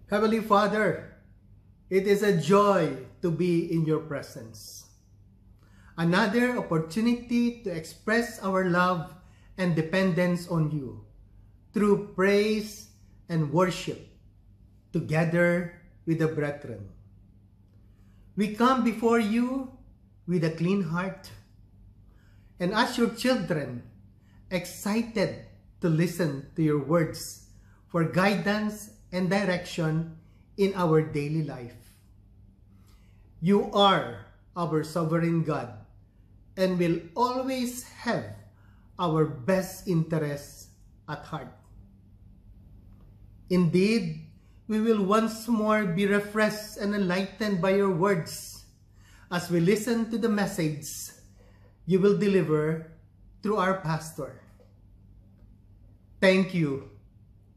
Heavenly Father, it is a joy to be in your presence. Another opportunity to express our love and dependence on you through praise and worship together with the brethren. We come before you with a clean heart and as your children, excited to listen to your words for guidance and direction in our daily life. You are our sovereign God and will always have our best interests at heart. Indeed, we will once more be refreshed and enlightened by your words as we listen to the message you will deliver through our pastor. Thank you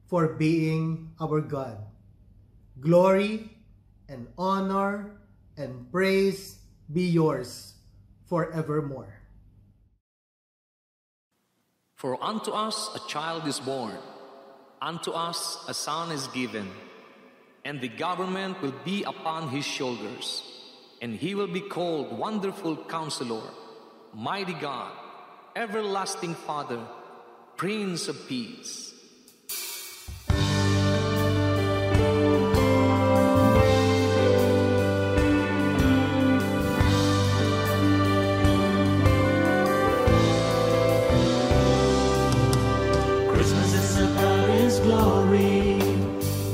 for being our God. Glory and honor and praise be yours forevermore. For unto us a child is born, unto us a son is given, and the government will be upon his shoulders, and he will be called Wonderful Counselor, Mighty God, Everlasting Father, Prince of Peace. Christmas is about His glory.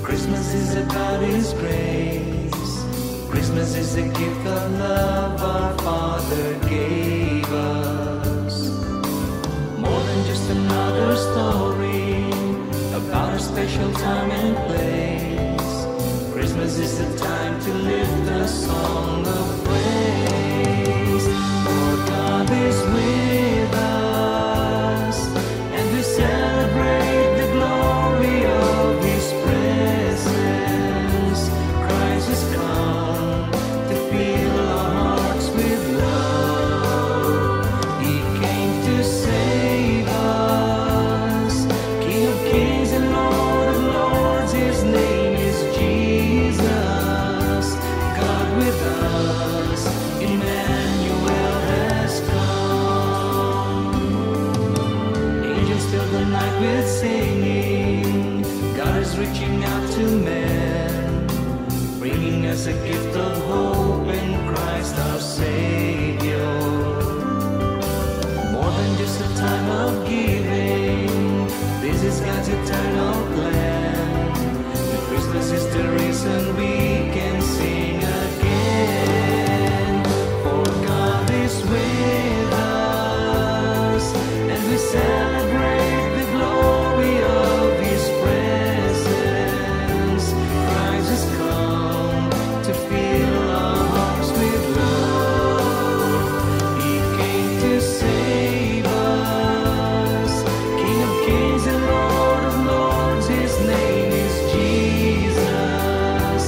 Christmas is about His grace. Christmas is the gift of love our Father gave us. More than just another story about a special time and place. Christmas is the time to lift a song of praise. For God is with us, and we celebrate the glory of His presence. Christ has come to fill our hearts with love. He came to save us, King of kings and Lord of lords. His name is Jesus. God with us, Emmanuel has come. Angels fill the night with singing. God is reaching out to men, bringing us a gift of hope in Christ our Savior. More than just a time of giving, this is God's eternal plan. The Christmas is the reason we can sing again. For God is with us, and we celebrate the glory of His presence. Christ has come to fill our hearts with love. He came to save us, King of kings and Lord of lords. His name is Jesus.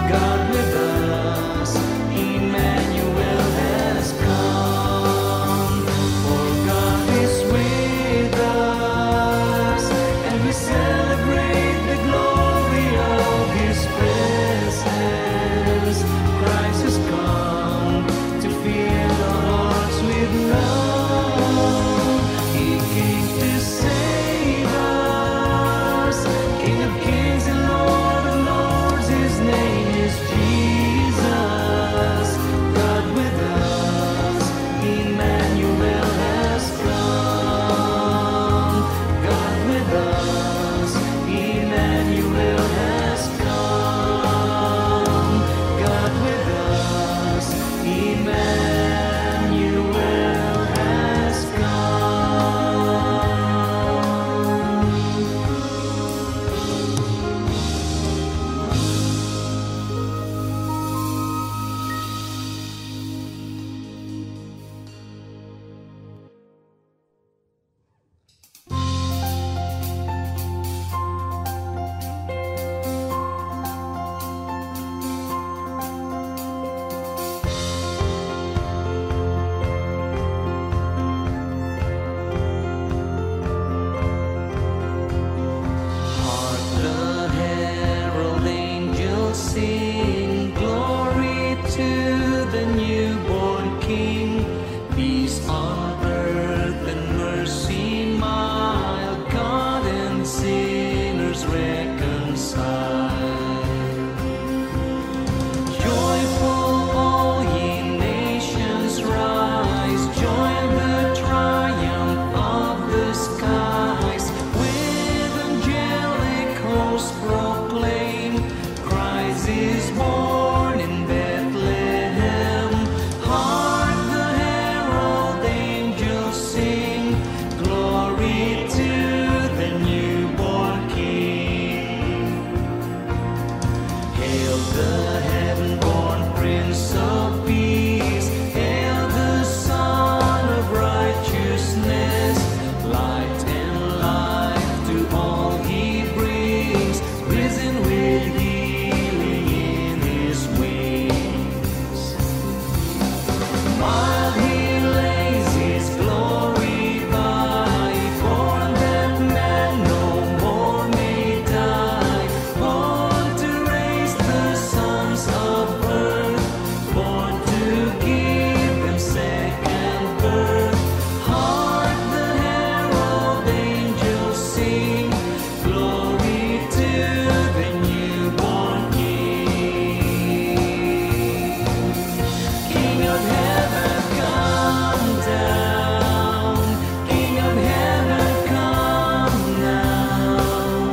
God with us, Emmanuel has come. For God is with us, and we celebrate the glory of His presence. Christ has come to fill our hearts with love. He came to save us, King of kings and Lord of lords. His name is Jesus. God with us, Emmanuel has come. God with us, Emmanuel has come. God with us, Emmanuel has come. reconciled. Joyful, all ye nations, rise, join the triumph of the skies. With angelic hosts proclaim, Christ is born in Bethlehem. Hark the herald angels sing, glory to the newborn King. Hail the heaven-born Prince of Peace, hail the Son of Righteousness. Light and life to all he brings, risen with healing in his wings. While he lays his glory by, born that man no more may die, born to raise the sons of earth, born to give them second birth. Hark the herald angels sing, glory to the newborn King. King of heaven, come down. King of heaven, come now.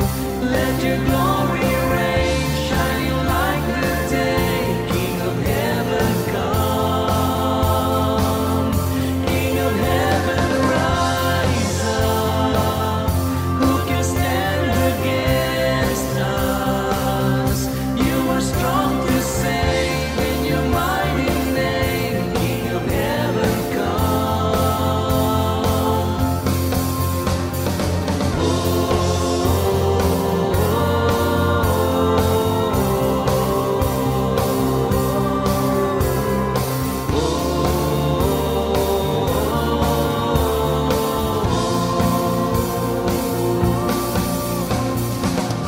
Let your glory reign, shining like the day. King of heaven, come. King of heaven, rise up. Who can stand against us? You are strong to save in your mighty name. King of heaven, come.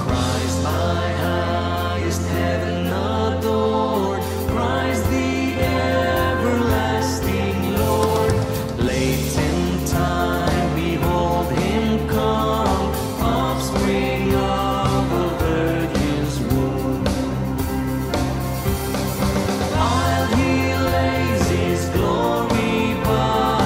Christ my highest heaven adored, Christ the everlasting Lord. Late in time behold him come, offspring of a virgin's womb. While he lays his glory by,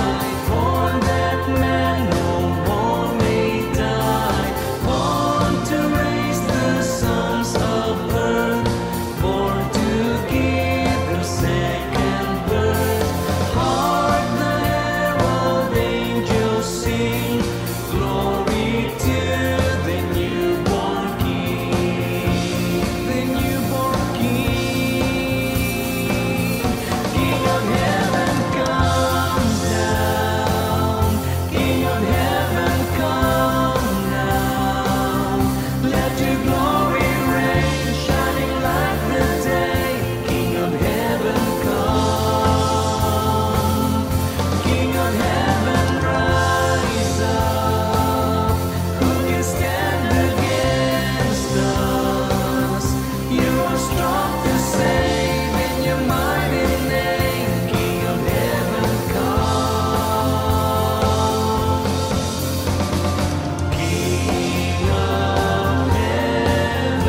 born that man no more may die, born to raise the sons of earth, born to give them second birth. Hark the herald angels sing, glory to the newborn King. The newborn King. King of heaven, come down. King of heaven, come now. Let your glory reign, shining like the day. King of heaven, come. King of heaven, rise up. Who can stand against us? You are strong to save in your mighty name. King of heaven, come. King of heaven, come.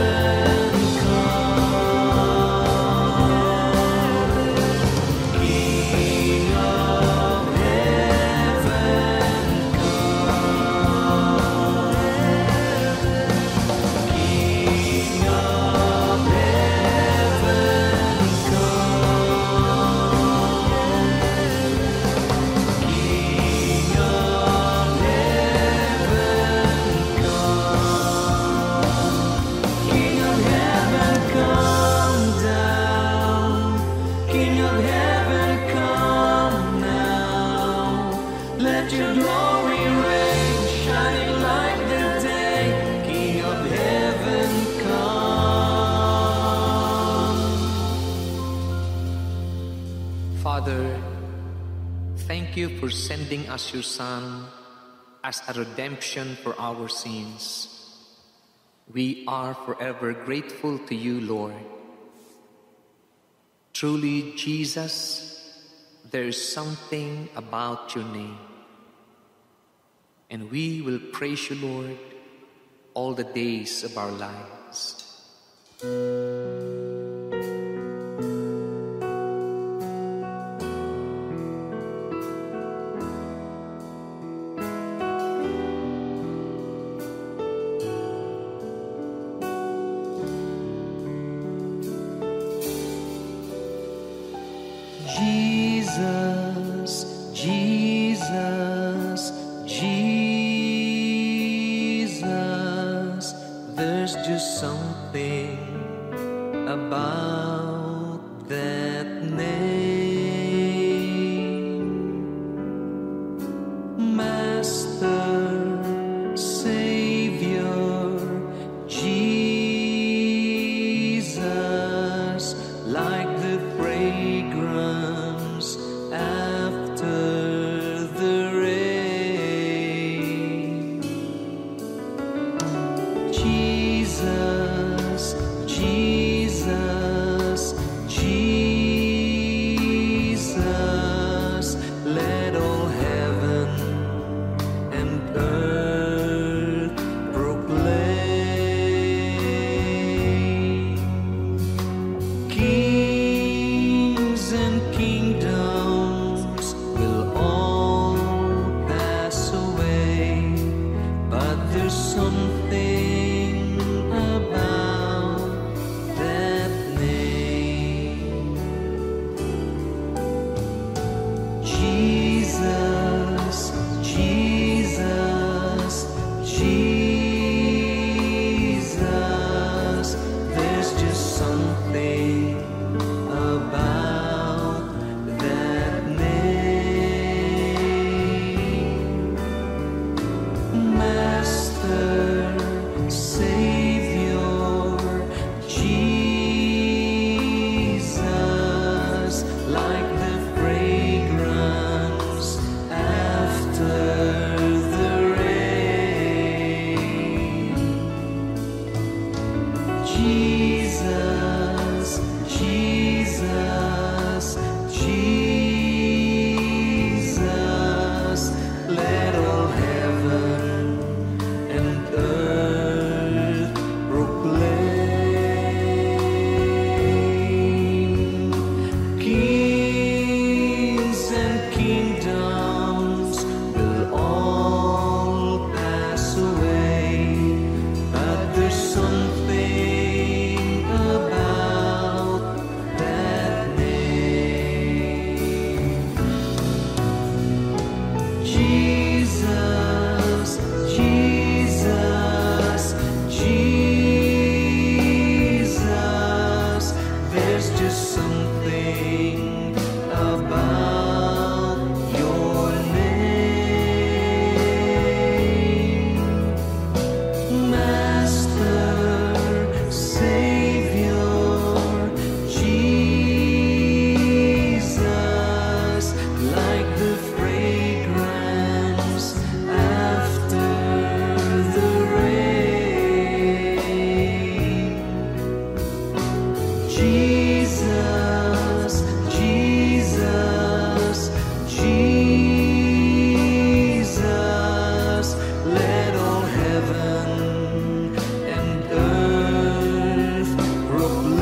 King of Let your glory reign, shining like the day. King of heaven, come. Father, thank you for sending us your Son as a redemption for our sins. We are forever grateful to you, Lord. Truly, Jesus, there is something about your name. And we will praise you, Lord, all the days of our life. rise. Jesus, Jesus, Jesus, there's just something about that name. Master, Savior, Jesus, like the fragrance after the rain. Jesus, Jesus, Jesus, let all heaven and earth proclaim. Kings and kingdoms will all pass away, but there's something about that name. Jesus, Jesus, Jesus, there's just something about that name. Master, Savior, Jesus, like the fragrance after the rain. Jesus, Jesus, Jesus, let all heaven and earth proclaim. Kings and kingdoms will all pass away, but there's something about that name. Jesus, Jesus, Jesus, there's just something about your name. Master, Savior, Jesus, like the fragrance after the rain. Jesus, Jesus, Jesus, let all heaven and earth proclaim.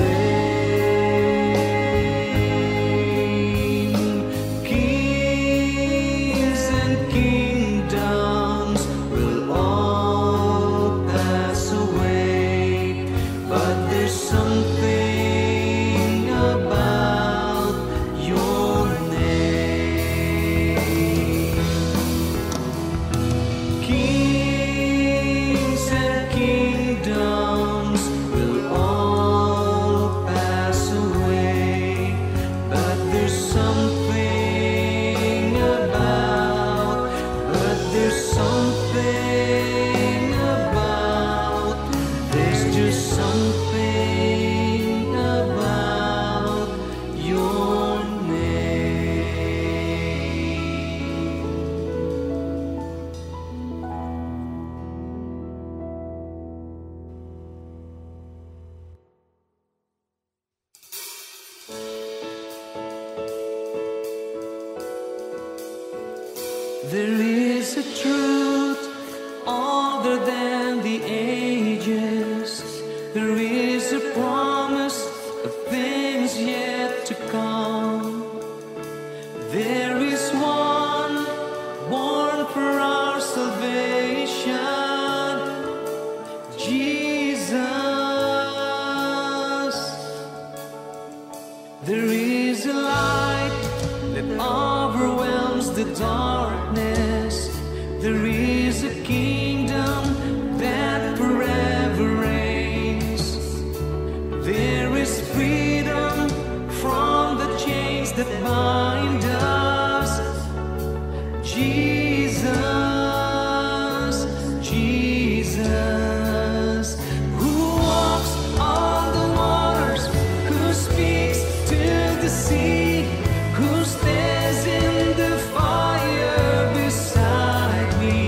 Kings and kingdoms will all pass away, but there's something about your name. Kings and kingdoms will all pass away, but there's something about, there's just something about your name. There is a truth older than the ages. The darkness, there is a kingdom that forever reigns. There is freedom from the chains that bind us. Jesus, Jesus, who walks on the waters, who speaks to the sea, who stands in the fire beside me.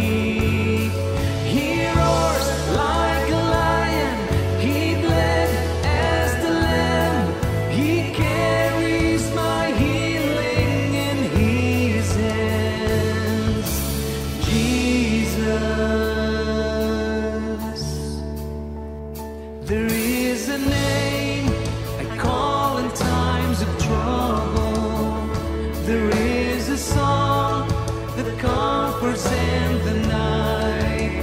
He roars like a lion, he bled as the lamb, he carries my healing in his hands. Jesus. There is a name I call in times of trouble. There is a song that comforts in the night.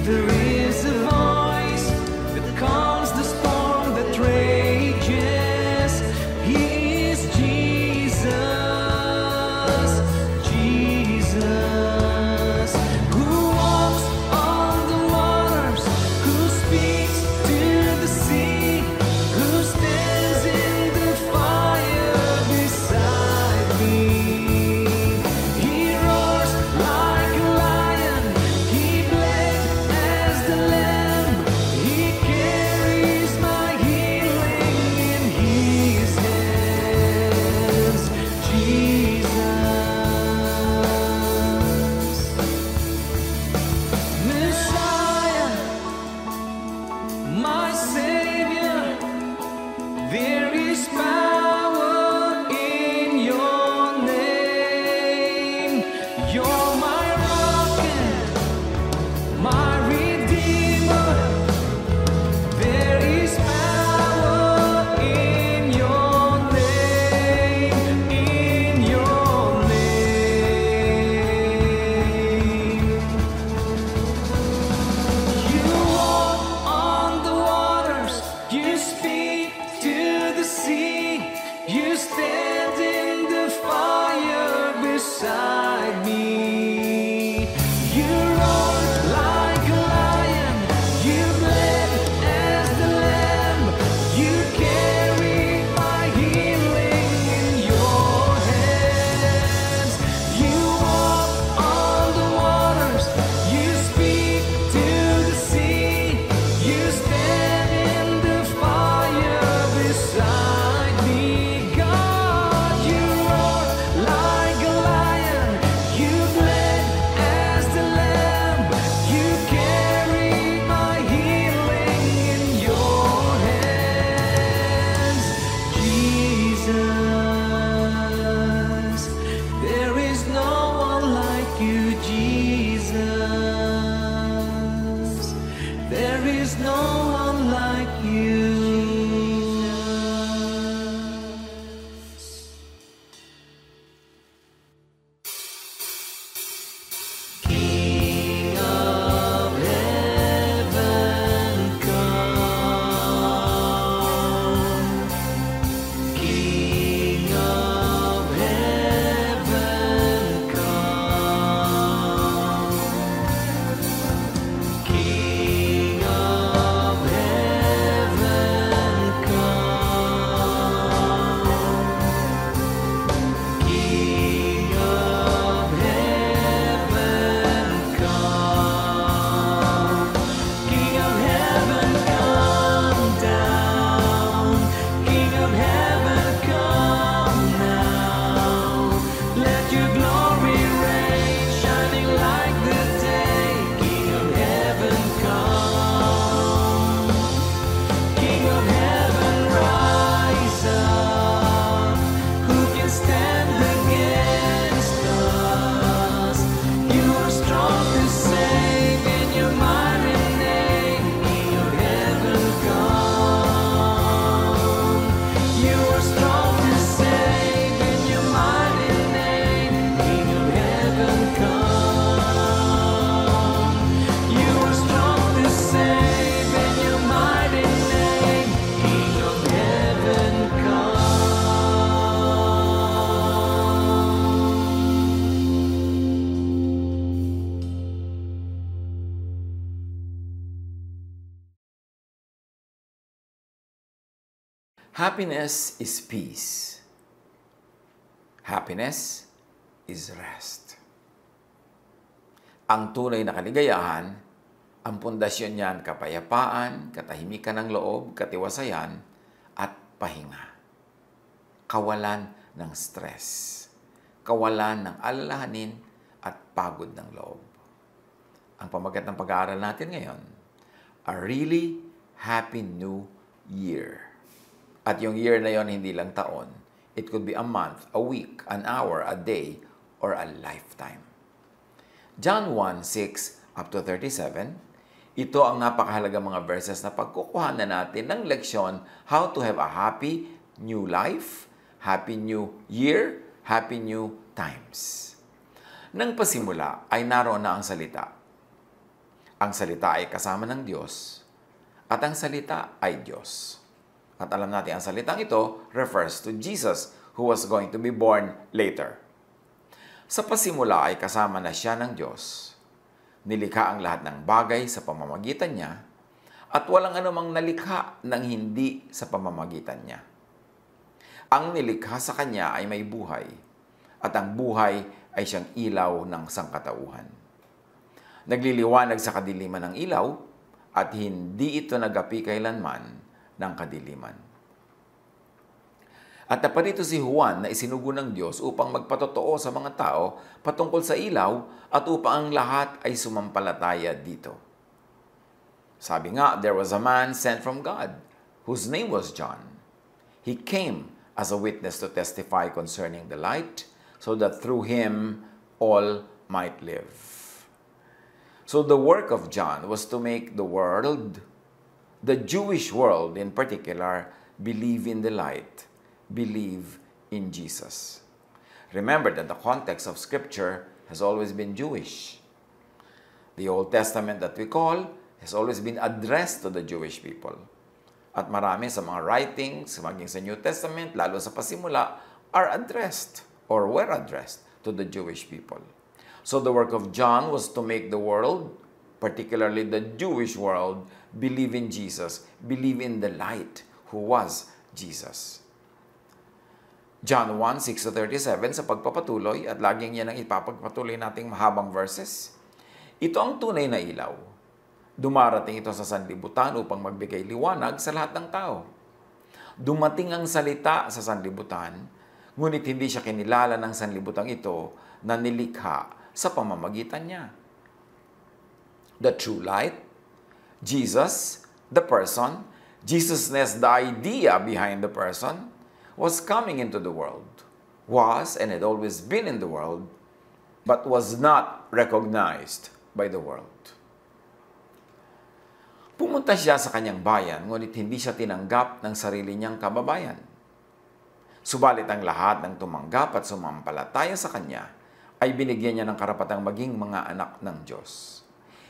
There is a voice that calms the storm that rages. He is Jesus, Jesus, who walks on the waters, who speaks to the sea, who stands in the fire beside me. He roars like a lion, he bled as the lamb, he carries my healing in his hands. Jesus, Messiah, my Savior, there is power in your name. You're my rock and my Redeemer. There is power in your name, in your name. You walk on the waters, you speak to the sea. Happiness is peace. Happiness is rest. Ang tunay na kaligayahan, ang pundasyon niyan kapayapaan, katahimikan ng loob, katiwasayan, at pahinga. Kawalan ng stress. Kawalan ng alalahanin at pagod ng loob. Ang pamagat ng pag-aaral natin ngayon, A Really Happy New Year. At yung year na yon hindi lang taon. It could be a month, a week, an hour, a day, or a lifetime. John 1:6 up to 37, ito ang napakahalagang mga verses na pagkukuhanan natin ng leksyon how to have a happy new life, happy new year, happy new times. Nang pasimula ay naroon na ang salita. Ang salita ay kasama ng Diyos at ang salita ay Diyos. At alam natin, ang salitang ito refers to Jesus who was going to be born later. Sa pasimula ay kasama na siya ng Diyos. Nilikha ang lahat ng bagay sa pamamagitan niya at walang anumang nalikha ng hindi sa pamamagitan niya. Ang nilikha sa kanya ay may buhay at ang buhay ay siyang ilaw ng sangkatauhan. Nagliliwanag sa kadiliman ng ilaw at hindi ito nagapi kailanman ng kadiliman. At naparito si Juan na isinugo ng Diyos upang magpatotoo sa mga tao patungkol sa ilaw at upang ang lahat ay sumampalataya dito. Sabi nga, there was a man sent from God whose name was John. He came as a witness to testify concerning the light so that through him all might live. So the work of John was to make the world, the Jewish world in particular, believe in the light, believe in Jesus. Remember that the context of Scripture has always been Jewish. The Old Testament that we call has always been addressed to the Jewish people. At marami sa mga writings, maging sa New Testament, lalo sa pasimula, are addressed or were addressed to the Jewish people. So the work of John was to make the world, particularly the Jewish world, believe in Jesus, believe in the light who was Jesus. John 1:6-37 sa pagpapatuloy at laging yan ang ipapagpatuloy nating mahabang verses. Ito ang tunay na ilaw. Dumarating ito sa sanlibutan upang magbigay liwanag sa lahat ng tao. Dumating ang salita sa sanlibutan, ngunit hindi siya kinilala ng sanlibutang ito na nilikha sa pamamagitan niya. The true light, Jesus, the person, Jesusness, the idea behind the person, was coming into the world, was and had always been in the world, but was not recognized by the world. Pumunta siya sa kanyang bayan, ngunit hindi siya tinanggap ng sarili niyang kababayan. Subalit ang lahat ng tumanggap at sumampalataya sa kanya ay binigyan niya ng karapatang maging mga anak ng Diyos.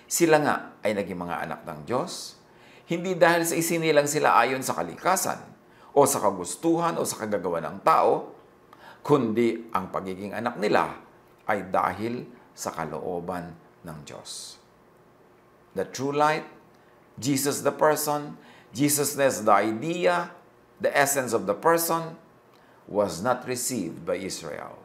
Sila nga ay naging mga anak ng Diyos, hindi dahil sa isinilang sila ayon sa kalikasan, o sa kagustuhan o sa kagagawa ng tao, kundi ang pagiging anak nila ay dahil sa kalooban ng Diyos. The true light, Jesus the person, Jesusness the idea, the essence of the person, was not received by Israel.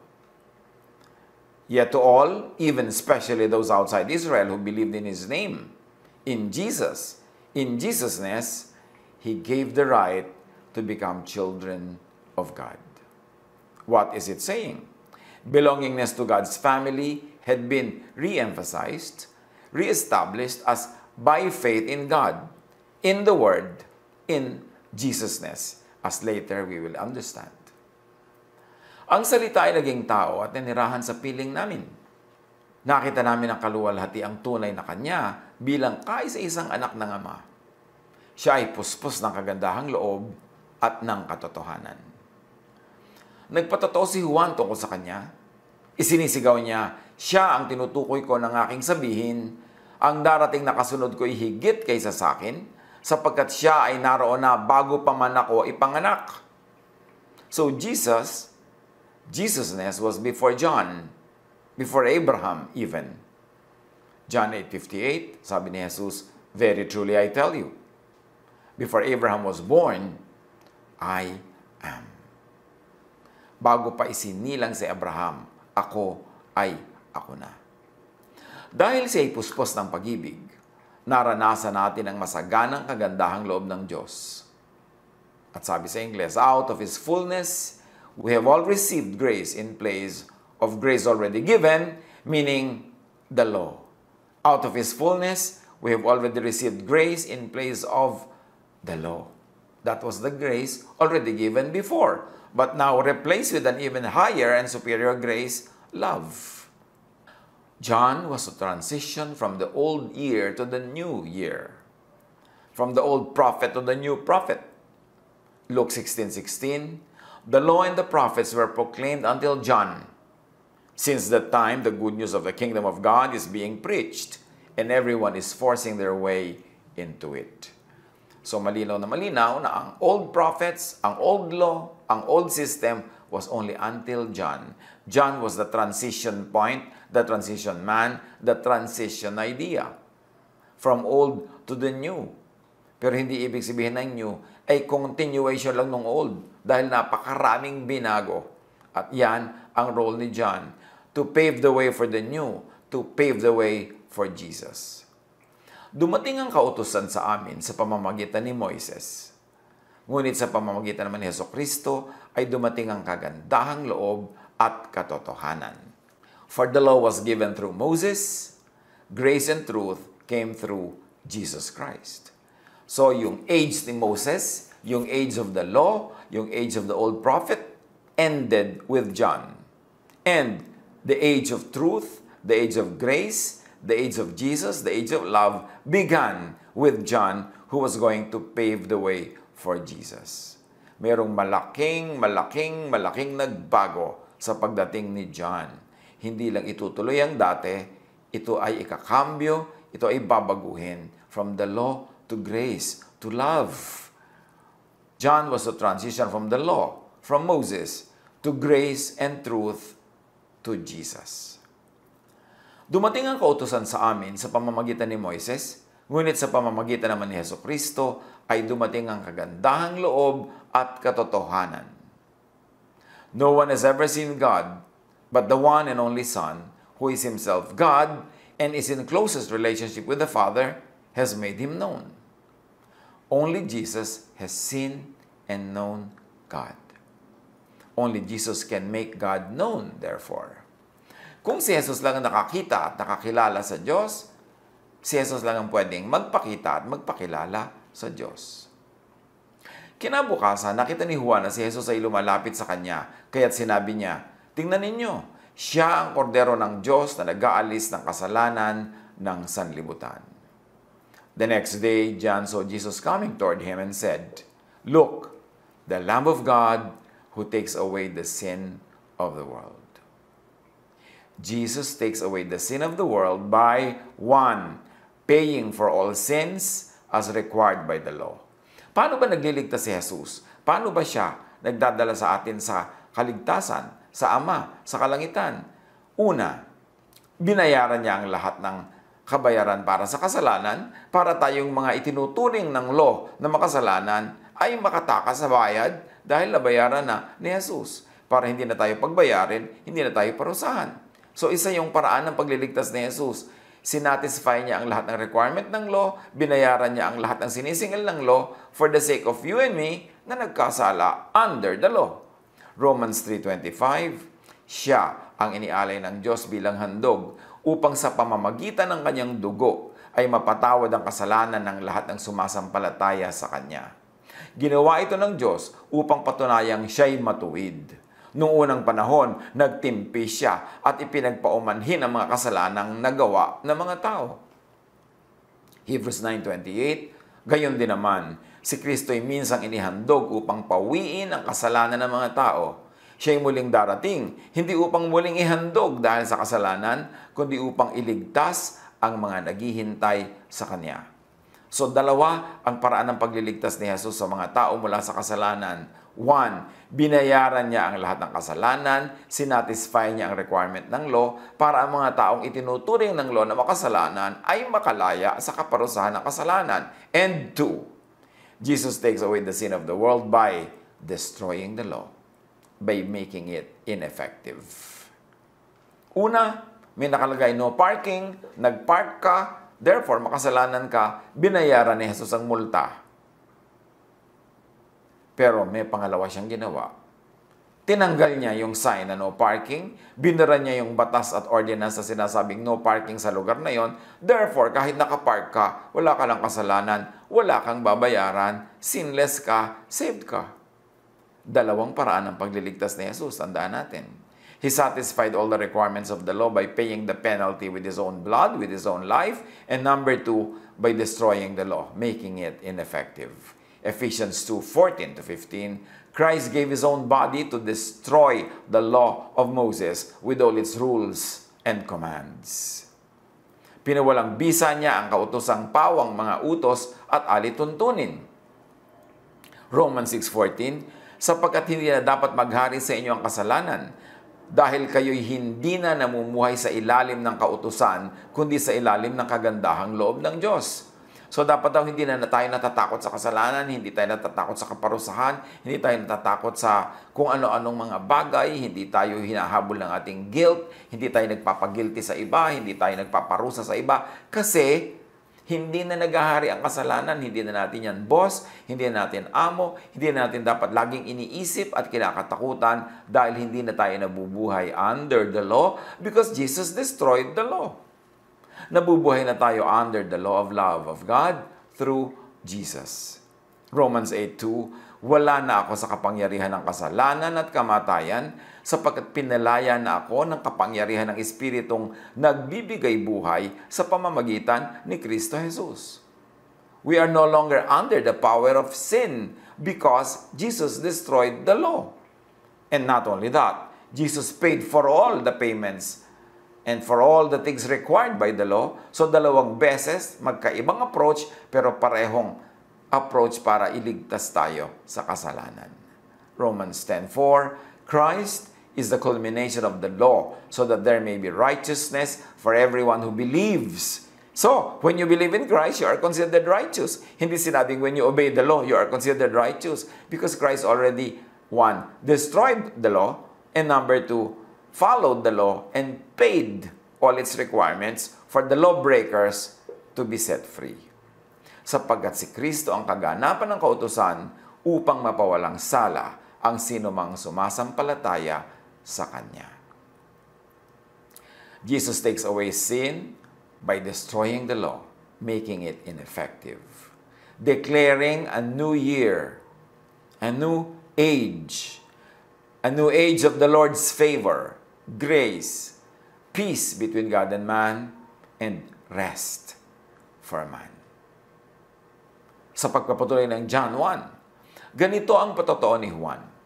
Yet to all, even especially those outside Israel who believed in His name, in Jesus, in Jesusness, He gave the right to become children of God. What is it saying? Belongingness to God's family had been re-emphasized, re-established as by faith in God, in the Word, in Jesusness, as later we will understand. Ang salita ay naging tao at nanirahan sa piling namin. Nakita namin ang kaluwalhati ang tunay na Kanya bilang kaisa-isang anak ng Ama. Siya ay puspos ng kagandahang loob at ng katotohanan. Nagpatotoo si Juan tungkol sa Kanya. Isinisigaw niya, siya ang tinutukoy ko ng aking sabihin, ang darating na kasunod ko ay higit kaysa sa akin, sapagkat siya ay naroon na bago pa man ako ipanganak. So Jesusness was before John, before Abraham even. John 8:58, sabi ni Jesus, very truly I tell you, before Abraham was born, I am. Bago pa isinilang si Abraham, ako ay ako na. Dahil siya ay puspos ng pag-ibig, naranasan natin ang masaganang kagandahang loob ng Diyos. At sabi sa Ingles, out of His fullness, we have all received grace in place of grace already given, meaning the law. Out of His fullness, we have already received grace in place of the law. That was the grace already given before, but now replaced with an even higher and superior grace, love. John was a transition from the old year to the new year, from the old prophet to the new prophet. Luke 16:16, the law and the prophets were proclaimed until John. Since that time, the good news of the kingdom of God is being preached, and everyone is forcing their way into it. So malinaw na ang old prophets, ang old law, ang old system was only until John. John was the transition point, the transition man, the transition idea. From old to the new. Pero hindi ibig sabihin ng new ay continuation lang ng old dahil napakaraming binago. At yan ang role ni John, to pave the way for the new, to pave the way for Jesus. Dumating ang kautusan sa amin sa pamamagitan ni Moises. Ngunit sa pamamagitan naman ni Jesucristo ay dumating ang kagandahang loob at katotohanan. For the law was given through Moses, grace and truth came through Jesus Christ. So yung age ni Moses, yung age of the law, yung age of the old prophet, ended with John. And the age of truth, the age of grace, the age of Jesus, the age of love, began with John, who was going to pave the way for Jesus. Mayroong malaking nagbago sa pagdating ni John. Hindi lang itutuloy ang dati, ito ay ikakambyo, ito ay babaguhin from the law to grace, to love. John was a transition from the law, from Moses, to grace and truth, to Jesus. Dumating ang kautusan sa amin sa pamamagitan ni Moises, ngunit sa pamamagitan naman ni Jesucristo ay dumating ang kagandahang loob at katotohanan. No one has ever seen God, but the one and only Son, who is Himself God and is in closest relationship with the Father, has made Him known. Only Jesus has seen and known God. Only Jesus can make God known, therefore. Kung si Jesus lang ang nakakita at nakakilala sa Diyos, si Jesus lang ang pwedeng magpakita at magpakilala sa Diyos. Kinabukasan, nakita ni Juan na si Jesus ay lumalapit sa kanya, kaya't sinabi niya, "Tingnan ninyo, siya ang kordero ng Diyos na nag-aalis ng kasalanan ng sanlibutan." The next day, John saw Jesus coming toward him and said, "Look, the Lamb of God who takes away the sin of the world." Jesus takes away the sin of the world by, 1, paying for all sins as required by the law. Paano ba nagliligtas si Jesus? Paano ba siya nagdadala sa atin sa kaligtasan, sa Ama, sa kalangitan? Una, binayaran niya ang lahat ng kabayaran para sa kasalanan, para tayong mga itinuturing ng law na makasalanan ay makatakas sa bayad dahil nabayaran na ni Jesus. Para hindi na tayo pagbayarin, hindi na tayo parusahan. So isa yung paraan ng pagliligtas ni Jesus. Sinatisfy niya ang lahat ng requirement ng law, binayaran niya ang lahat ng sinisingil ng law for the sake of you and me na nagkasala under the law. Romans 3:25, siya ang inialay ng Diyos bilang handog upang sa pamamagitan ng kanyang dugo ay mapatawad ang kasalanan ng lahat ng sumasampalataya sa kanya. Ginawa ito ng Diyos upang patunayang siya'y matuwid. Noong unang panahon, nagtimpi siya at ipinagpaumanhin ang mga kasalanang nagawa ng mga tao. Hebrews 9:28, gayon din naman, si Kristo ay minsang inihandog upang pawiin ang kasalanan ng mga tao. Siya'y muling darating, hindi upang muling ihandog dahil sa kasalanan, kundi upang iligtas ang mga naghihintay sa Kanya. So dalawa ang paraan ng pagliligtas ni Jesus sa mga tao mula sa kasalanan. 1, binayaran niya ang lahat ng kasalanan, sinatisfy niya ang requirement ng law para ang mga taong itinuturing ng law na makasalanan ay makalaya sa kaparusahan ng kasalanan. And 2, Jesus takes away the sin of the world by destroying the law by making it ineffective. Una, may nakalagay no parking, nagpark ka, therefore makasalanan ka, binayaran ni Jesus ang multa. Pero may pangalawa siyang ginawa. Tinanggal niya yung sign na no parking, binura niya yung batas at ordinance na sinasabing no parking sa lugar na yon. Therefore, kahit nakapark ka, wala ka lang kasalanan, wala kang babayaran, sinless ka, saved ka. Dalawang paraan ng pagliligtas ni Jesus, tandaan natin. He satisfied all the requirements of the law by paying the penalty with His own blood, with His own life. And number two, by destroying the law, making it ineffective. Ephesians 2:14-15, Christ gave His own body to destroy the law of Moses with all its rules and commands. Pinawalang bisa niya ang kautosang pawang mga utos at alituntunin. Romans 6:14, sapagkat hindi na dapat maghari sa inyo ang kasalanan, dahil kayo'y hindi na namumuhay sa ilalim ng kautusan, kundi sa ilalim ng kagandahang loob ng Diyos. So dapat daw hindi na tayo natatakot sa kasalanan, hindi tayo natatakot sa kaparusahan, hindi tayo natatakot sa kung ano-anong mga bagay, hindi tayo hinahabol ng ating guilt, hindi tayo nagpapagilty sa iba, hindi tayo nagpaparusa sa iba, kasi hindi na naghahari ang kasalanan, hindi na natin yan boss, hindi na natin amo, hindi na natin dapat laging iniisip at kinakatakutan dahil hindi na tayo nabubuhay under the law because Jesus destroyed the law. Nabubuhay na tayo under the law of love of God through Jesus. Romans 8:2, wala na ako sa kapangyarihan ng kasalanan at kamatayan sapagkat pinalaya na ako ng kapangyarihan ng Espiritong nagbibigay buhay sa pamamagitan ni Kristo Jesus. We are no longer under the power of sin because Jesus destroyed the law. And not only that, Jesus paid for all the payments and for all the things required by the law. So dalawang beses, magkaibang approach, pero parehong approach para iligtas tayo sa kasalanan. Romans 10:4, Christ is the culmination of the law, so that there may be righteousness for everyone who believes. So, when you believe in Christ, you are considered righteous. Hindi sinabing when you obey the law, you are considered righteous. Because Christ already, one, destroyed the law, and number two, followed the law and paid all its requirements for the lawbreakers to be set free. Sapagkat si Kristo ang kaganapan ng kautusan upang mapawalang sala ang sinumang sumasampalataya sa Kanya. Jesus takes away sin by destroying the law, making it ineffective, declaring a new year, a new age of the Lord's favor, grace, peace between God and man, and rest for man. Sa pagpapatuloy ng John 1, ganito ang patotoo ni Juan.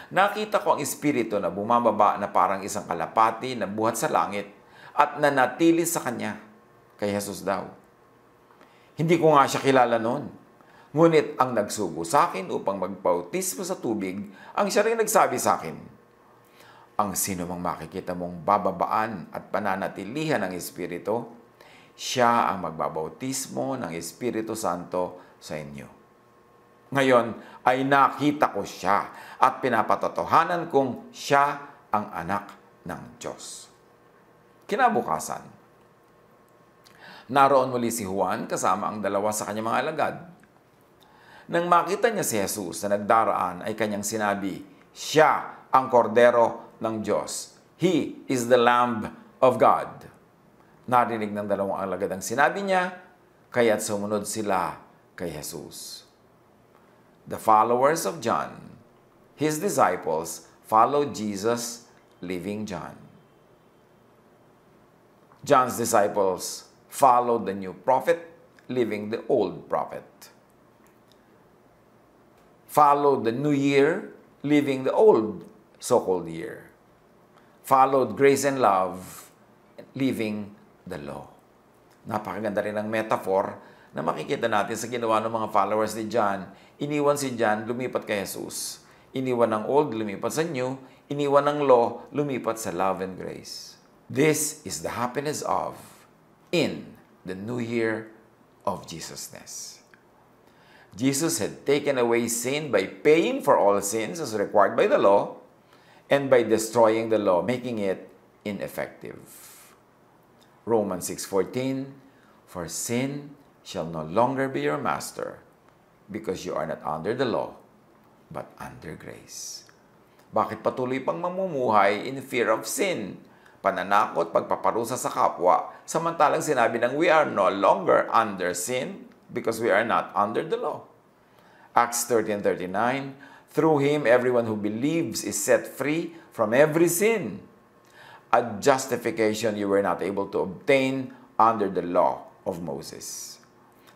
Nakita ko ang Espiritu na bumababa na parang isang kalapati na buhat sa langit at nanatili sa kanya, kay Jesus daw. Hindi ko nga siya kilala noon. Ngunit ang nagsugo sa akin upang magbautismo sa tubig, ang siya rin nagsabi sa akin, ang sino mang makikita mong bababaan at pananatilihan ng Espiritu, siya ang magbabautismo ng Espiritu Santo sa inyo. Ngayon ay nakita ko siya at pinapatotohanan kong siya ang anak ng Diyos. Kinabukasan, naroon muli si Juan kasama ang dalawa sa kanyang mga alagad. Nang makita niya si Jesus na nagdaraan ay kanyang sinabi, siya ang kordero ng Diyos. He is the Lamb of God. Narinig ng dalawang alagad ang sinabi niya, kaya't sumunod sila kay Jesus. The followers of John, his disciples, followed Jesus, leaving John. John's disciples followed the new prophet, leaving the old prophet. Followed the new year, leaving the old so-called year. Followed grace and love, leaving the law. Napakaganda rin ang metaphor na makikita natin sa ginawa ng mga followers ni John. Iniwan si John, lumipat kay Jesus. Iniwan ng old, lumipat sa new. Iniwan ng law, lumipat sa love and grace. This is the happiness of in the new year of Jesusness. Jesus had taken away sin by paying for all sins as required by the law and by destroying the law, making it ineffective. Romans 6:14, for sin shall no longer be your master, because you are not under the law, but under grace. Bakit patuloy pang mamumuhay in fear of sin? Pananakot, pagpaparusa sa kapwa, samantalang sinabi ng we are no longer under sin because we are not under the law. Acts 13:39, through him everyone who believes is set free from every sin. A justification you were not able to obtain under the law of Moses.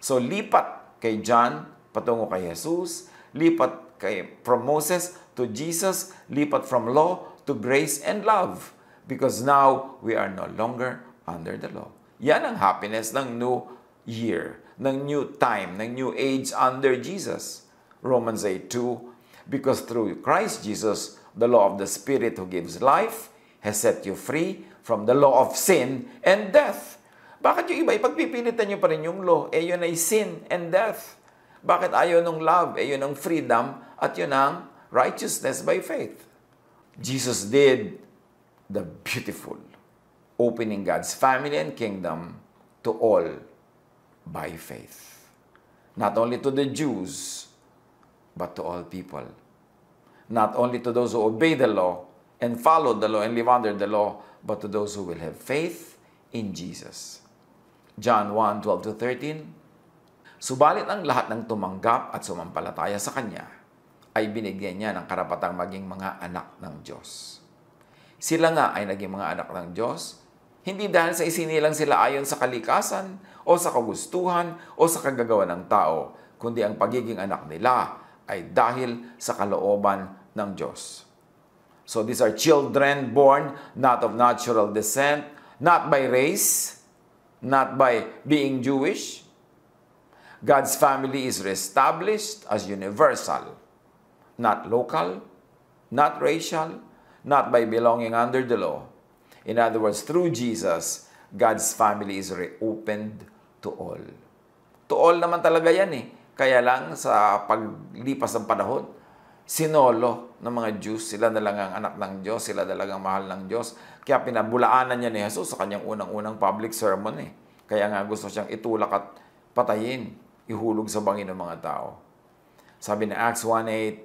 So lipat kay John patungo kay Jesus, lipat from Moses to Jesus, lipat from law to grace and love. Because now, we are no longer under the law. Yan ang happiness ng new year, ng new time, ng new age under Jesus. Romans 8:2, because through Christ Jesus, the law of the Spirit who gives life has set you free from the law of sin and death. Bakit yung iba, ipagpipilitan nyo pa rin yung law? Yun ay sin and death. Bakit ayaw ng love? Yun ang freedom at yun ang righteousness by faith. Jesus did the beautiful, opening God's family and kingdom to all by faith. Not only to the Jews, but to all people. Not only to those who obey the law and follow the law and live under the law, but to those who will have faith in Jesus. John 1:12-13, subalit ang lahat ng tumanggap at sumampalataya sa Kanya ay binigyan niya ng karapatang maging mga anak ng Diyos. Sila nga ay naging mga anak ng Diyos, hindi dahil sa isinilang sila ayon sa kalikasan o sa kagustuhan o sa kagagawa ng tao, kundi ang pagiging anak nila ay dahil sa kalooban ng Diyos. So these are children born not of natural descent, not by race, not by being Jewish. God's family is reestablished as universal, not local, not racial, not by belonging under the law. In other words, through Jesus, God's family is reopened to all. To all naman talaga yan eh. Kaya lang sa paglipas ng panahon, sinolo ng mga Jews, sila na lang ang anak ng Diyos, sila talagang mahal ng Diyos. Kaya pinabulaanan niya ni Jesus sa kanyang unang-unang public sermon eh. Kaya nga gusto siyang itulak at patayin, ihulog sa bangin ng mga tao. Sabi ni Acts 1:8,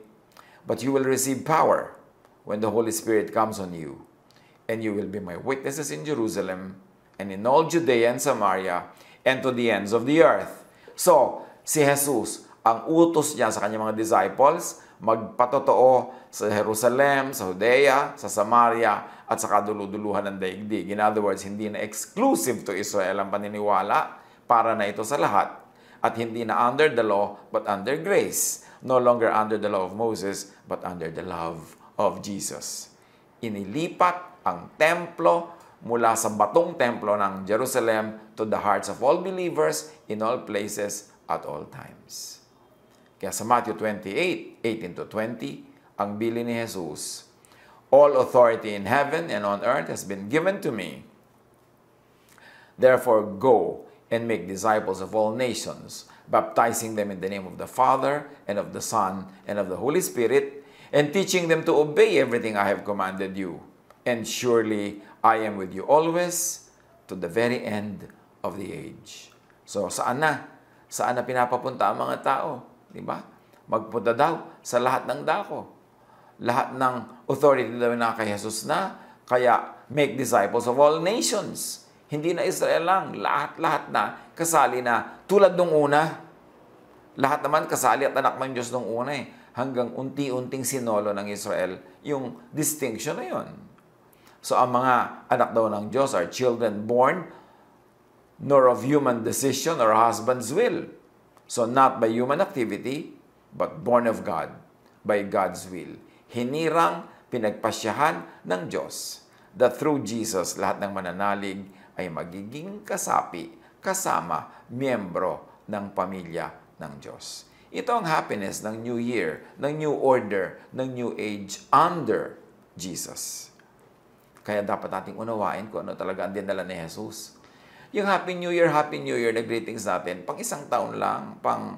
but you will receive power when the Holy Spirit comes on you, and you will be my witnesses in Jerusalem and in all Judea and Samaria and to the ends of the earth. So, si Jesus, ang utos niya sa kanyang mga disciples, magpatotoo sa Jerusalem, sa Judea, sa Samaria, at sa kaduluduluhan ng daigdig. In other words, hindi na exclusive to Israel ang paniniwala, para na ito sa lahat. At hindi na under the law, but under grace. No longer under the law of Moses, but under the love of Jesus. Inilipat ang templo mula sa batong templo ng Jerusalem to the hearts of all believers in all places at all times. Kaya sa Matthew 28:18-20, ang bilin ni Jesus, all authority in heaven and on earth has been given to me. Therefore go and make disciples of all nations, baptizing them in the name of the Father and of the Son and of the Holy Spirit, and teaching them to obey everything I have commanded you. And surely I am with you always to the very end of the age. So saan na? Saan na pinapapunta ang mga tao? Diba? Magpunta daw sa lahat ng dako. Lahat ng authority daw na kay Jesus na, kaya make disciples of all nations. Hindi na Israel lang, lahat-lahat na kasali na tulad nung una. Lahat naman kasali at anak ng Diyos nung una eh. Hanggang unti-unting sinolo ng Israel yung distinction na yun. So ang mga anak daw ng Diyos are children born nor of human decision or husband's will. So not by human activity, but born of God, by God's will. Hinirang, pinagpasyahan ng Diyos that through Jesus, lahat ng mananalig ay magiging kasapi, kasama, miyembro ng pamilya ng Diyos. Ito ang happiness ng New Year, ng New Order, ng New Age under Jesus. Kaya dapat nating unawain kung ano talaga ang dinala ni Jesus. Yung Happy New Year na greetings natin, pang isang taon lang, pang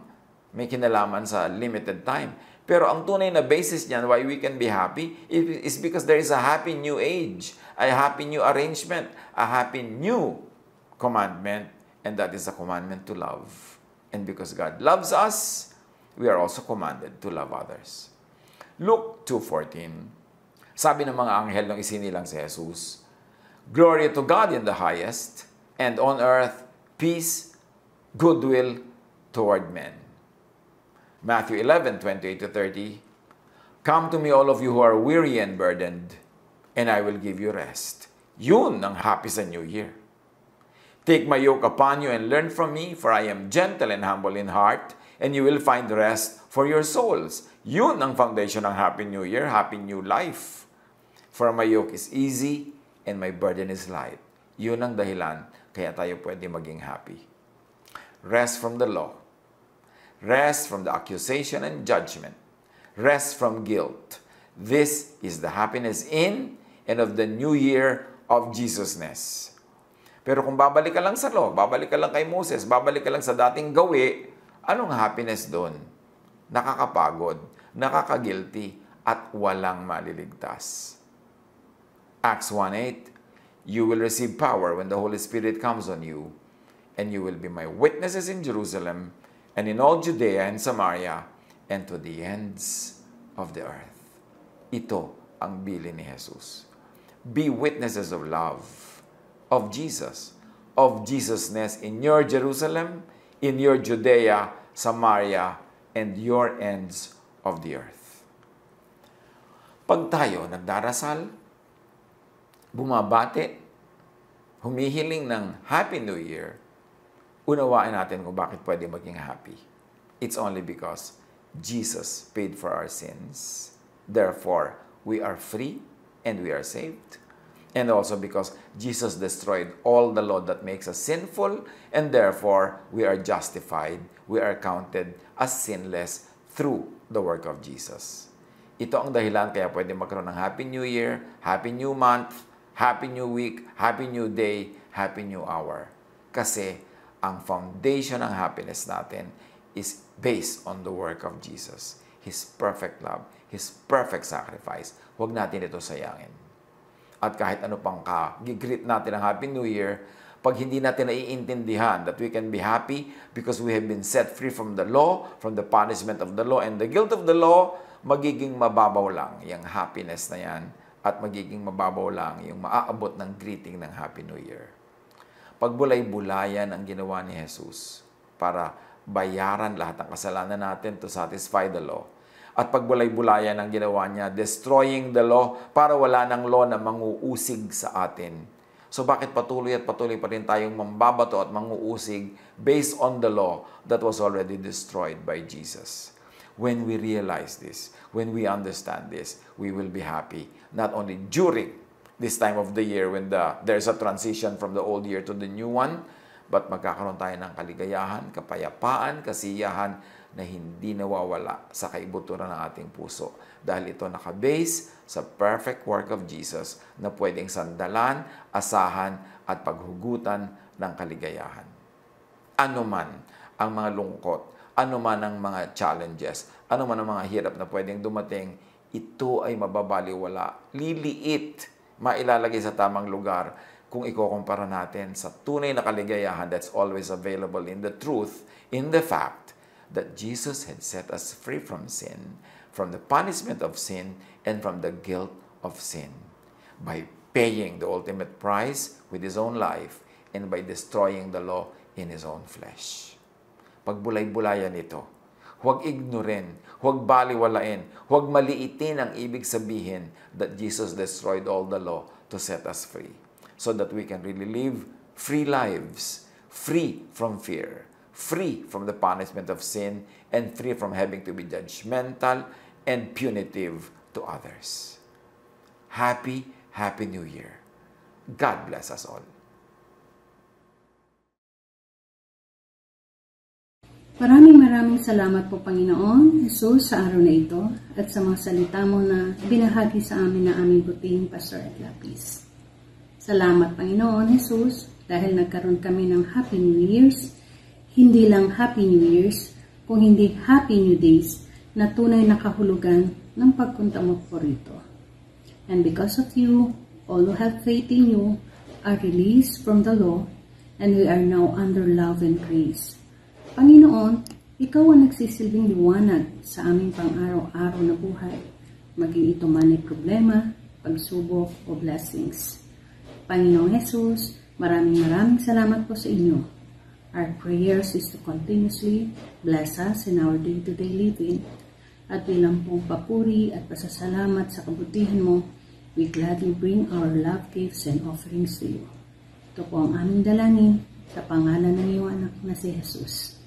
may kinalaman sa limited time. Pero ang tunay na basis niyan why we can be happy is because there is a happy new age, a happy new arrangement, a happy new commandment, and that is a commandment to love. And because God loves us, we are also commanded to love others. Luke 2:14, sabi ng mga anghel nung isinilang si Jesus, "Glory to God in the highest, and on earth peace, goodwill toward men." Matthew 11:28-30, "Come to me all of you who are weary and burdened, and I will give you rest." Yun ang happy sa New Year. "Take my yoke upon you and learn from me, for I am gentle and humble in heart, and you will find rest for your souls. Yun ang foundation ng Happy New Year, Happy New Life. "For my yoke is easy and my burden is light." Yun ang dahilan kaya tayo pwede maging happy. Rest from the law. Rest from the accusation and judgment. Rest from guilt. This is the happiness in and of the new year of Jesusness. Pero kung babalik ka lang sa law, babalik ka lang kay Moses, babalik ka lang sa dating gawi, anong happiness doon? Nakakapagod, nakakagilty, at walang maliligtas. Acts 1:8, "You will receive power when the Holy Spirit comes on you, and you will be my witnesses in Jerusalem, and in all Judea and Samaria, and to the ends of the earth." Ito ang bilin ni Jesus. Be witnesses of love, of Jesus, of Jesusness in your Jerusalem, in your Judea, Samaria, and your ends of the earth. Pag tayo nagdarasal, bumabati, humihiling ng Happy New Year, unawain natin kung bakit pwede maging happy. It's only because Jesus paid for our sins. Therefore, we are free and we are saved. And also because Jesus destroyed all the law that makes us sinful, and therefore, we are justified. We are counted as sinless through the work of Jesus. Ito ang dahilan kaya pwede magkaroon ng Happy New Year, Happy New Month, Happy New Week, Happy New Day, Happy New Hour. Kasi ang foundation ng happiness natin is based on the work of Jesus. His perfect love, His perfect sacrifice. Huwag natin ito sayangin. At kahit ano pang gigreet natin ang Happy New Year, pag hindi natin naiintindihan that we can be happy because we have been set free from the law, from the punishment of the law and the guilt of the law, magiging mababaw lang yung happiness na yan at magiging mababaw lang yung maaabot ng greeting ng Happy New Year. Pagbulay-bulayan ang ginawa ni Jesus para bayaran lahat ng kasalanan natin to satisfy the law. At pagbulay-bulayan ang ginawa niya, destroying the law para wala ng law na manguusig sa atin. So bakit patuloy at patuloy pa rin tayong mambabato at manguusig based on the law that was already destroyed by Jesus? When we realize this, when we understand this, we will be happy. Not only during this time of the year when there's a transition from the old year to the new one, but magkakaroon tayo ng kaligayahan, kapayapaan, kasiyahan na hindi nawawala sa kaibuturan ng ating puso. Dahil ito nakabase sa perfect work of Jesus na pwedeng sandalan, asahan, at paghugutan ng kaligayahan. Ano man ang mga lungkot, ano man ang mga challenges, ano man ang mga hirap na pwedeng dumating, ito ay mababaliwala, liliit, mailalagay sa tamang lugar kung ikukumpara natin sa tunay na kaligayahan that's always available in the truth, in the fact that Jesus had set us free from sin, from the punishment of sin, and from the guilt of sin, by paying the ultimate price with His own life and by destroying the law in His own flesh. Pagbulay-bulayan ito, huwag ignorin, huwag baliwalain, huwag maliitin ang ibig sabihin that Jesus destroyed all the law to set us free, so that we can really live free lives, free from fear, free from the punishment of sin, and free from having to be judgmental and punitive to others. Happy, Happy New Year. God bless us all. Maraming salamat po, Panginoon Jesus, sa araw na ito at sa mga salita mo na binahagi sa amin ng aming buting Pastor Ed Lapis. Salamat, Panginoon Jesus, dahil nagkaroon kami ng Happy New Year's. Hindi lang Happy New Year's, kung hindi Happy New Days na tunay na kahulugan ng pagpunta mo po rito. And because of you, all who have faith in you are released from the law, and we are now under love and grace. Panginoon, Ikaw ang nagsisilbing liwanag sa aming pang-araw-araw na buhay, maging ito man ay problema, pagsubok o blessings. Panginoong Jesus, maraming salamat po sa inyo. Our prayers is to continuously bless us in our day-to-day living, at bilang pong papuri at pasasalamat sa kabutihan mo, we gladly bring our love gifts and offerings to you. Ito po ang aming dalangin sa pangalan ng iyong anak na si Jesus.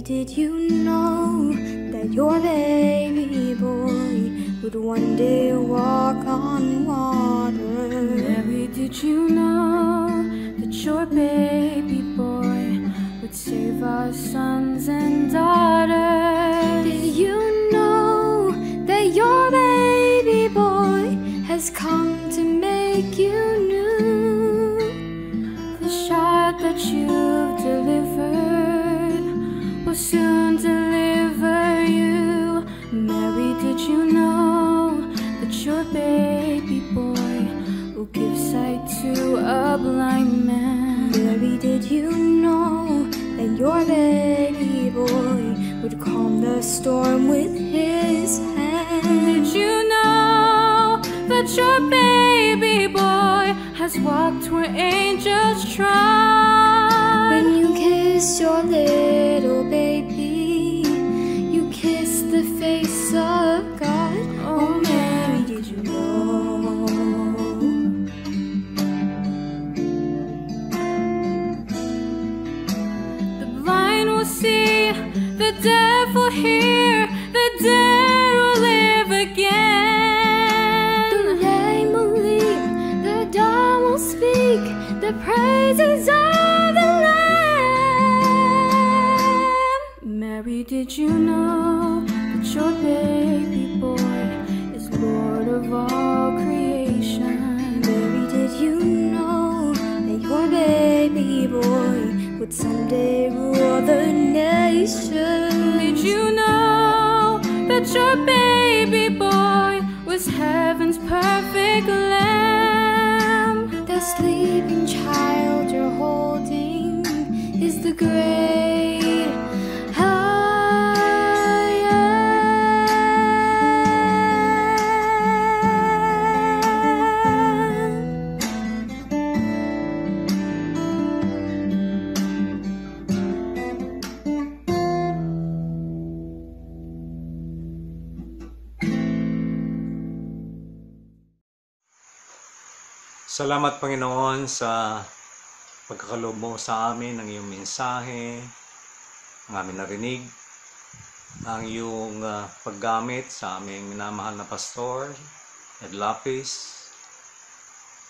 Did you know that your baby boy would one day walk on water? Mary, did you know that your baby boy would save our sons and daughters? Did you know that your baby boy has come to make you new? The child that you've delivered will soon deliver you. Mary, did you know that your baby boy will give sight to a blind man? Mary, did you know that your baby boy would calm the storm with his hand? Did you know that your baby boy has walked where angels trod? When you kiss your little baby, you kiss the face of God. Oh, Mary, did you know? The blind will see, the deaf will hear, the dead will live again. The lame will leap, the dumb will speak, the praises of the Mary, did you know that your baby boy is Lord of all creation? Mary, did you know that your all the nations. Did you know that your baby boy was heaven's perfect lamb? The sleeping child you're holding is the great I am. Salamat, Panginoon, sa pagkakaloob mo sa amin ng iyong mensahe, ang aming narinig, ang iyong paggamit sa aming minamahal na pastor, Ed Lapis,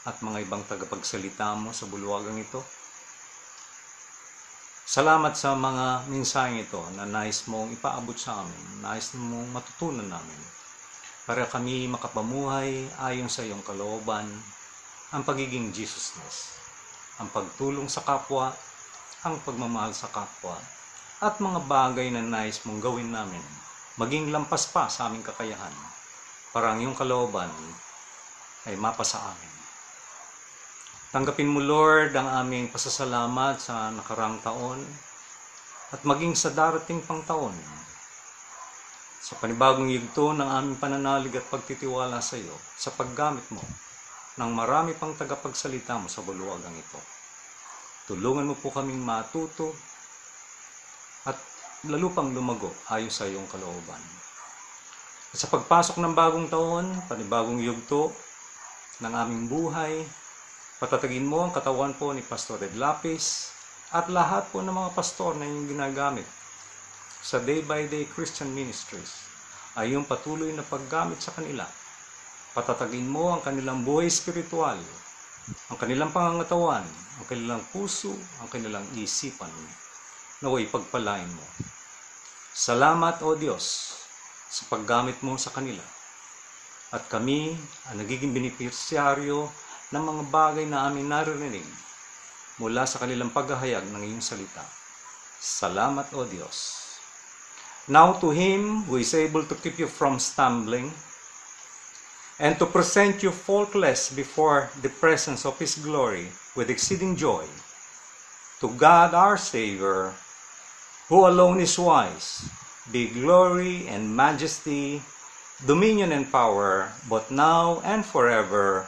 at mga ibang tagapagsalita mo sa bulwagang ito. Salamat sa mga mensaheng ito na nais mong ipaabot sa amin, nais mong matutunan namin, para kami makapamuhay ayon sa iyong kalooban, ang pagiging Jesusness, ang pagtulong sa kapwa, ang pagmamahal sa kapwa, at mga bagay na nais mong gawin namin, maging lampas pa sa aming kakayahan, para ang iyong kalooban ay mapasa amin. Tanggapin mo, Lord, ang aming pasasalamat sa nakarang taon, at maging sa darating pang taon, sa panibagong yugto ng aming pananalig at pagtitiwala sa iyo, sa paggamit mo, ng marami pang tagapagsalita mo sa bulwagang ito. Tulungan mo po kaming matuto at lalo pang lumago ayon sa iyong kalooban. At sa pagpasok ng bagong taon, panibagong yugto ng aming buhay, patatagin mo ang katawan po ni Pastor Ed Lapis at lahat po ng mga pastor na inyong ginagamit sa Day by Day Christian Ministries ay iyong patuloy na paggamit sa kanila. Patatagin mo ang kanilang buhay espiritual, ang kanilang pangangatawan, ang kanilang puso, ang kanilang isipan, naway pagpalain mo. Salamat, O Diyos, sa paggamit mo sa kanila. At kami ang nagiging benepisyaryo ng mga bagay na aming naririnig mula sa kanilang paghahayag ng iyong salita. Salamat, O Diyos. Now to Him who is able to keep you from stumbling, and to present you faultless before the presence of His glory with exceeding joy. To God our Savior, who alone is wise, be glory and majesty, dominion and power, both now and forever.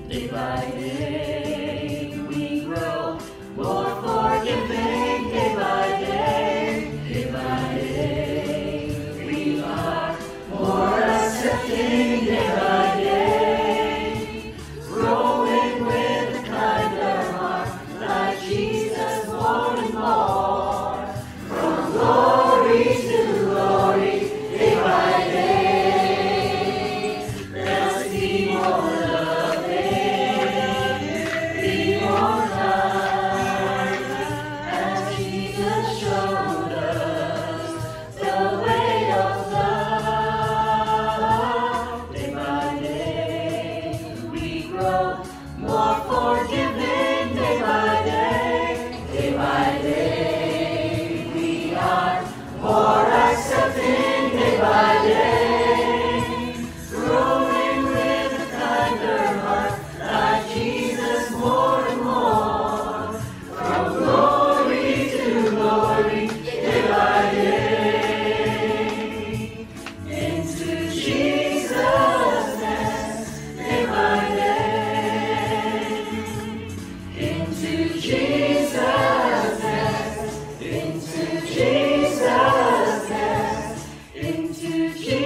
Day by day we grow more forgiving. Day by day we are more accepting. Day by day, growing with a kinder heart, like Jesus more and more. From glory to glory, day by day. to share.